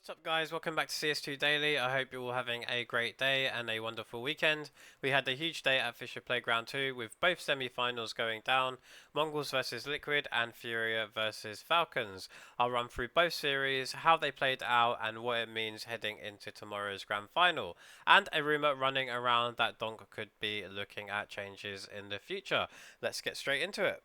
What's up guys, welcome back to CS2 Daily. I hope you're all having a great day and a wonderful weekend. We had a huge day at FISSURE Playground 2 with both semi-finals going down, Mongols versus Liquid and Furia versus Falcons. I'll run through both series, how they played out and what it means heading into tomorrow's grand final. And a rumour running around that Donk could be looking at changes in the future. Let's get straight into it.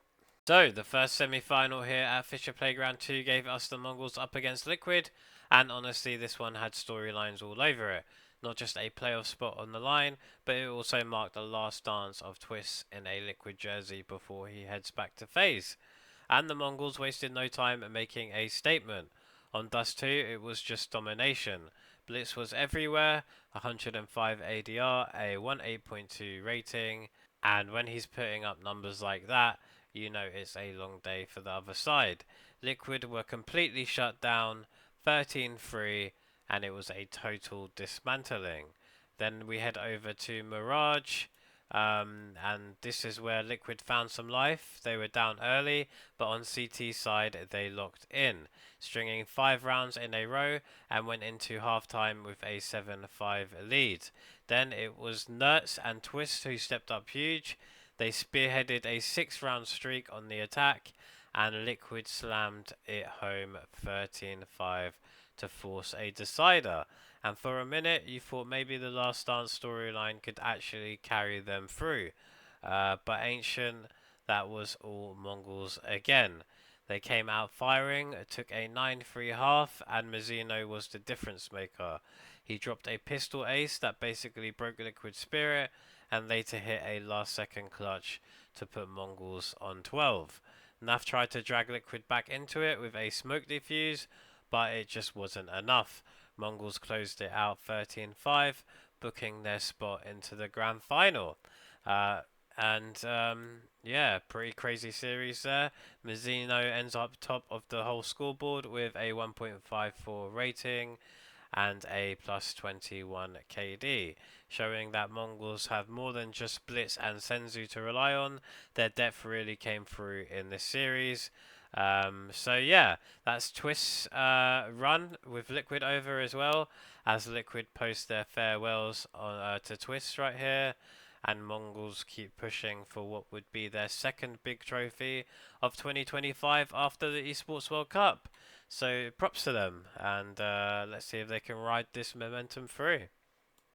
So, the first semi-final here at FISSURE Playground 2 gave us the Mongols up against Liquid, and honestly this one had storylines all over it. Not just a playoff spot on the line, but it also marked the last dance of Twist in a Liquid jersey before he heads back to FaZe. And the Mongols wasted no time at making a statement. On Dust 2 it was just domination. Blitz was everywhere, 105 ADR, a 18.2 rating, and when he's putting up numbers like that, you know it's a long day for the other side. Liquid were completely shut down, 13-3, and it was a total dismantling. Then we head over to Mirage, and this is where Liquid found some life. They were down early, but on CT side they locked in, stringing 5 rounds in a row and went into halftime with a 7-5 lead. Then it was Nerds and Twist who stepped up huge. They spearheaded a 6-round streak on the attack, and Liquid slammed it home 13-5 to force a decider. And for a minute, you thought maybe the Last Dance storyline could actually carry them through. But Ancient, that was all Mongols again. They came out firing, took a 9-3 half, and Mazzino was the difference maker. He dropped a pistol ace that basically broke Liquid's spirit, and later hit a last second clutch to put Mongols on 12. Naf tried to drag Liquid back into it with a smoke defuse, but it just wasn't enough. Mongols closed it out 13-5, booking their spot into the grand final. Yeah, pretty crazy series there. Mazzino ends up top of the whole scoreboard with a 1.54 rating and a plus 21 KD, showing that Mongols have more than just Blitz and Senzu to rely on. Their depth really came through in this series. So yeah, that's Twist's run with Liquid over as well, as Liquid post their farewells on, to Twist right here, and Mongols keep pushing for what would be their second big trophy of 2025 after the Esports World Cup. So props to them, and let's see if they can ride this momentum through.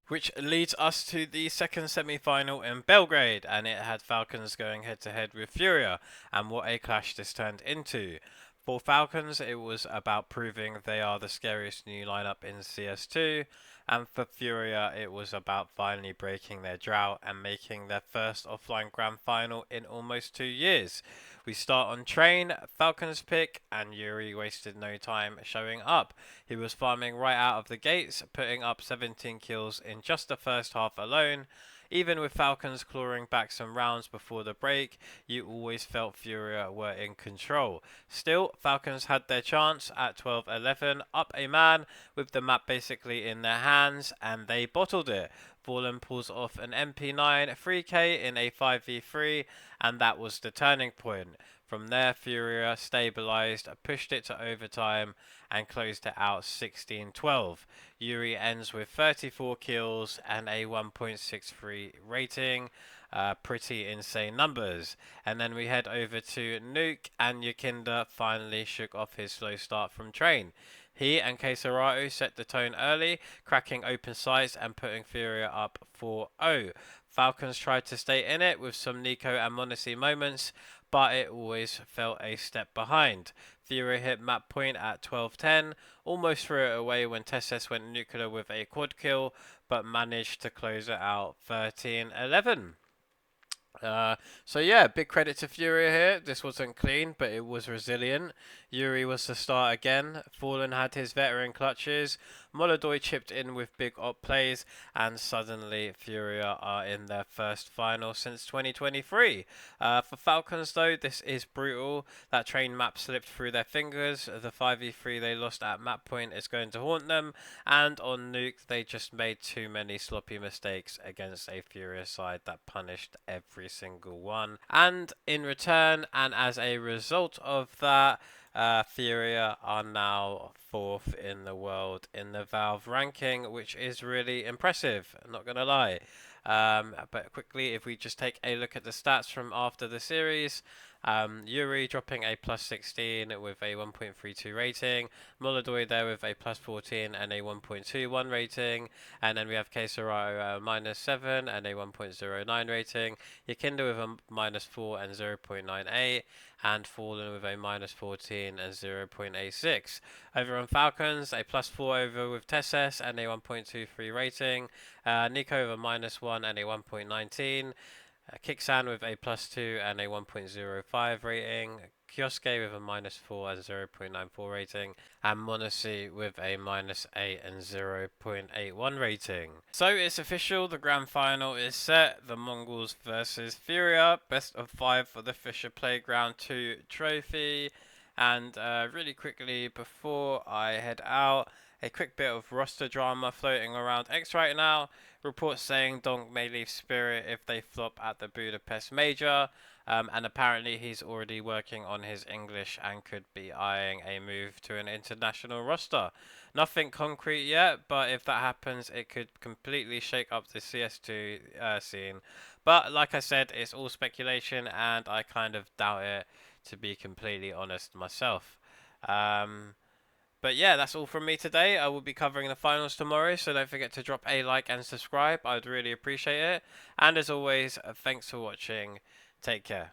Which leads us to the second semi-final in Belgrade, and it had Falcons going head to head with Furia, and what a clash this turned into. For Falcons, it was about proving they are the scariest new lineup in CS2, and for Furia, it was about finally breaking their drought and making their first offline grand final in almost 2 years. We start on Train, Falcons pick, and Yuri wasted no time showing up. He was farming right out of the gates, putting up 17 kills in just the first half alone. Even with Falcons clawing back some rounds before the break, you always felt Furia were in control. Still, Falcons had their chance at 12-11, up a man with the map basically in their hands, and they bottled it. Fallen pulls off an MP9 3k in a 5v3, and that was the turning point. From there, Furia stabilised, pushed it to overtime, and closed it out 16-12. Yuri ends with 34 kills and a 1.63 rating. Pretty insane numbers. And then we head over to Nuke, and Yakinda finally shook off his slow start from Train. He and Kesaratu set the tone early, cracking open sights and putting Furia up 4-0. Falcons tried to stay in it with some Nico and Monesi moments, but it always felt a step behind. Furia hit map point at 12-10, almost threw it away when Tesses went nuclear with a quad kill, but managed to close it out 13-11. So yeah, big credit to Furia here. This wasn't clean, but it was resilient. Yuri was the start again. Fallen had his veteran clutches. MongolZ chipped in with big op plays, and suddenly Furia are in their first final since 2023. For Falcons though, this is brutal. That Train map slipped through their fingers. The 5v3 they lost at map point is going to haunt them, and on Nuke they just made too many sloppy mistakes against a Furia side that punished every single one. And in return, and as a result of that, Furia are now fourth in the world in the Valve ranking, which is really impressive. I'm not gonna lie. But quickly, if we just take a look at the stats from after the series, Yuri dropping a plus 16 with a 1.32 rating, MongolZ there with a plus 14 and a 1.21 rating, and then we have Kesaro minus 7 and a 1.09 rating, Yakinda with a minus 4 and 0.98, and Fallen with a minus 14 and 0.86. Over on Falcons, a plus 4 over with Tesses and a 1.23 rating, Nico with a minus 1 and a 1.19, Kiksan with a plus 2 and a 1.05 rating, Kyosuke with a minus 4 and 0.94 rating, and Monasi with a minus 8 and 0.81 rating. So it's official, the grand final is set, the Mongols versus Furia, best of 5 for the FISSURE Playground 2 trophy. And really quickly before I head out, a quick bit of roster drama floating around X right now. Reports saying Donk may leave Spirit if they flop at the Budapest Major, and apparently he's already working on his English and could be eyeing a move to an international roster. Nothing concrete yet, but if that happens, it could completely shake up the CS2 scene. But like I said, it's all speculation, and I kind of doubt it, to be completely honest myself. But yeah, that's all from me today. I will be covering the finals tomorrow, so don't forget to drop a like and subscribe. I'd really appreciate it. And as always, thanks for watching. Take care.